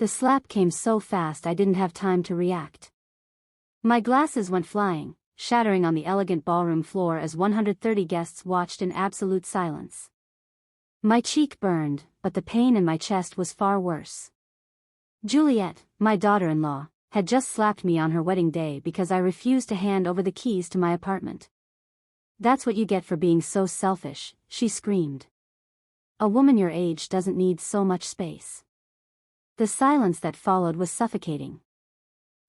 The slap came so fast I didn't have time to react. My glasses went flying, shattering on the elegant ballroom floor as 130 guests watched in absolute silence. My cheek burned, but the pain in my chest was far worse. Juliet, my daughter-in-law, had just slapped me on her wedding day because I refused to hand over the keys to my apartment. "That's what you get for being so selfish," she screamed. "A woman your age doesn't need so much space." The silence that followed was suffocating.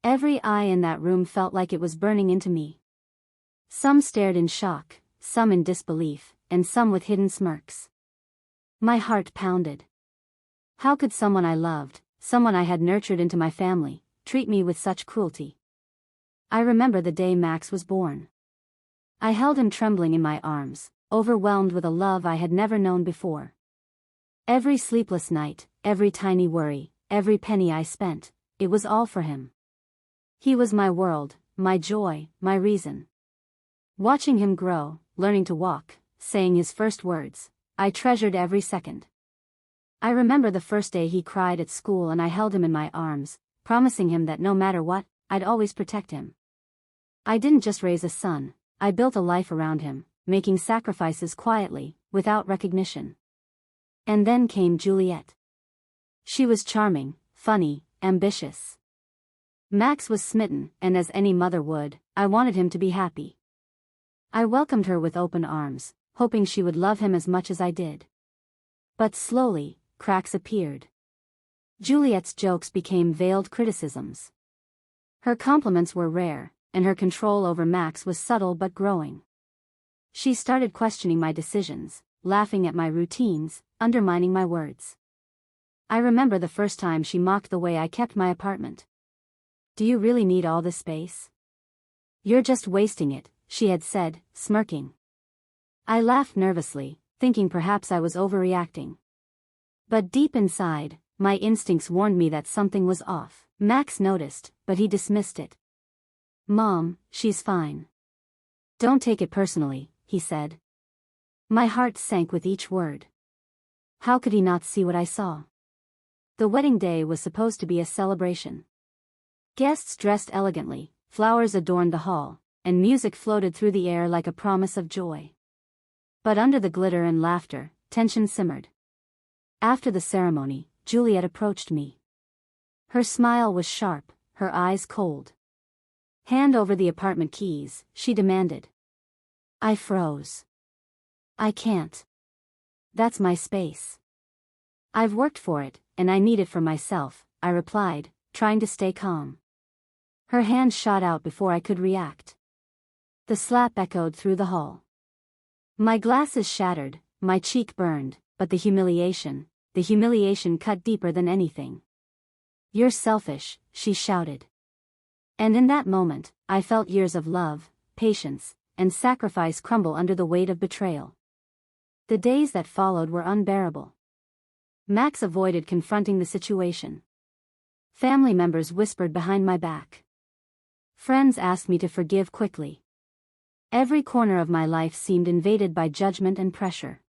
Every eye in that room felt like it was burning into me. Some stared in shock, some in disbelief, and some with hidden smirks. My heart pounded. How could someone I loved, someone I had nurtured into my family, treat me with such cruelty? I remember the day Max was born. I held him trembling in my arms, overwhelmed with a love I had never known before. Every sleepless night, every tiny worry, every penny I spent, it was all for him. He was my world, my joy, my reason. Watching him grow, learning to walk, saying his first words, I treasured every second. I remember the first day he cried at school and I held him in my arms, promising him that no matter what, I'd always protect him. I didn't just raise a son, I built a life around him, making sacrifices quietly, without recognition. And then came Juliet. She was charming, funny, ambitious. Max was smitten, and as any mother would, I wanted him to be happy. I welcomed her with open arms, hoping she would love him as much as I did. But slowly, cracks appeared. Juliet's jokes became veiled criticisms. Her compliments were rare, and her control over Max was subtle but growing. She started questioning my decisions, laughing at my routines, undermining my words. I remember the first time she mocked the way I kept my apartment. "Do you really need all this space? You're just wasting it," she had said, smirking. I laughed nervously, thinking perhaps I was overreacting. But deep inside, my instincts warned me that something was off. Max noticed, but he dismissed it. "Mom, she's fine. Don't take it personally," he said. My heart sank with each word. How could he not see what I saw? The wedding day was supposed to be a celebration. Guests dressed elegantly, flowers adorned the hall, and music floated through the air like a promise of joy. But under the glitter and laughter, tension simmered. After the ceremony, Juliet approached me. Her smile was sharp, her eyes cold. "Hand over the apartment keys," she demanded. I froze. "I can't. That's my space. I've worked for it, and I need it for myself," I replied, trying to stay calm. Her hand shot out before I could react. The slap echoed through the hall. My glasses shattered, my cheek burned, but the humiliation cut deeper than anything. "You're selfish," she shouted. And in that moment, I felt years of love, patience, and sacrifice crumble under the weight of betrayal. The days that followed were unbearable. Max avoided confronting the situation. Family members whispered behind my back. Friends asked me to forgive quickly. Every corner of my life seemed invaded by judgment and pressure.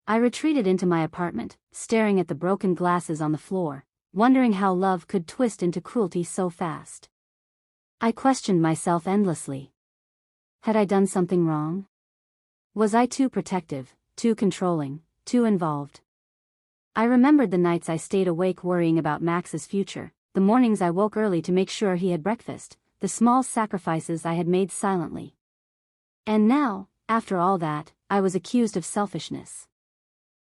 I retreated into my apartment, staring at the broken glasses on the floor, wondering how love could twist into cruelty so fast. I questioned myself endlessly. Had I done something wrong? Was I too protective, too controlling, too involved? I remembered the nights I stayed awake worrying about Max's future, the mornings I woke early to make sure he had breakfast, the small sacrifices I had made silently. And now, after all that, I was accused of selfishness.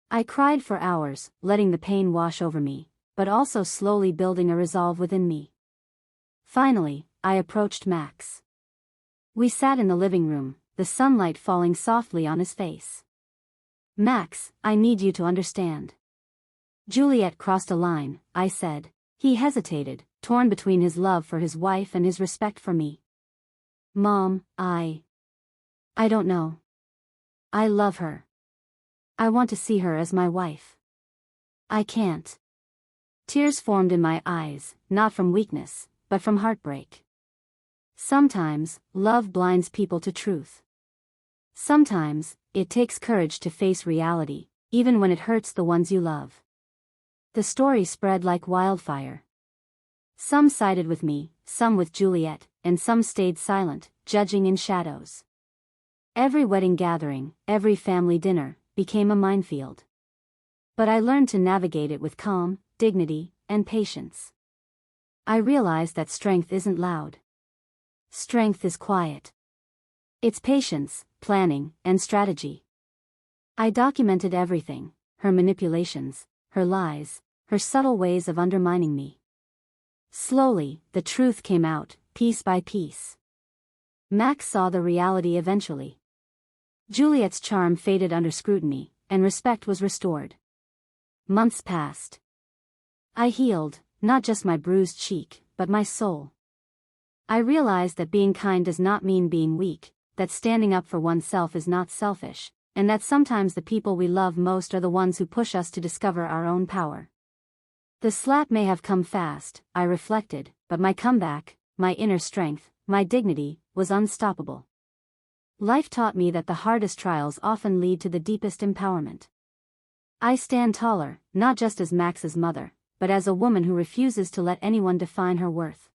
I cried for hours, letting the pain wash over me, but also slowly building a resolve within me. Finally, I approached Max. We sat in the living room, the sunlight falling softly on his face. "Max, I need you to understand." Juliet crossed a line, I said. He hesitated, torn between his love for his wife and his respect for me. "Mom, I don't know. I love her. I want to see her as my wife. I can't." Tears formed in my eyes, not from weakness, but from heartbreak. Sometimes, love blinds people to truth. Sometimes, it takes courage to face reality, even when it hurts the ones you love. The story spread like wildfire. Some sided with me, some with Juliet, and some stayed silent, judging in shadows. Every wedding gathering, every family dinner, became a minefield. But I learned to navigate it with calm, dignity, and patience. I realized that strength isn't loud. Strength is quiet. It's patience, planning, and strategy. I documented everything, her manipulations, her lies, her subtle ways of undermining me. Slowly, the truth came out, piece by piece. Max saw the reality eventually. Juliet's charm faded under scrutiny, and respect was restored. Months passed. I healed, not just my bruised cheek, but my soul. I realized that being kind does not mean being weak, that standing up for oneself is not selfish, and that sometimes the people we love most are the ones who push us to discover our own power. The slap may have come fast, I reflected, but my comeback, my inner strength, my dignity, was unstoppable. Life taught me that the hardest trials often lead to the deepest empowerment. I stand taller, not just as Max's mother, but as a woman who refuses to let anyone define her worth.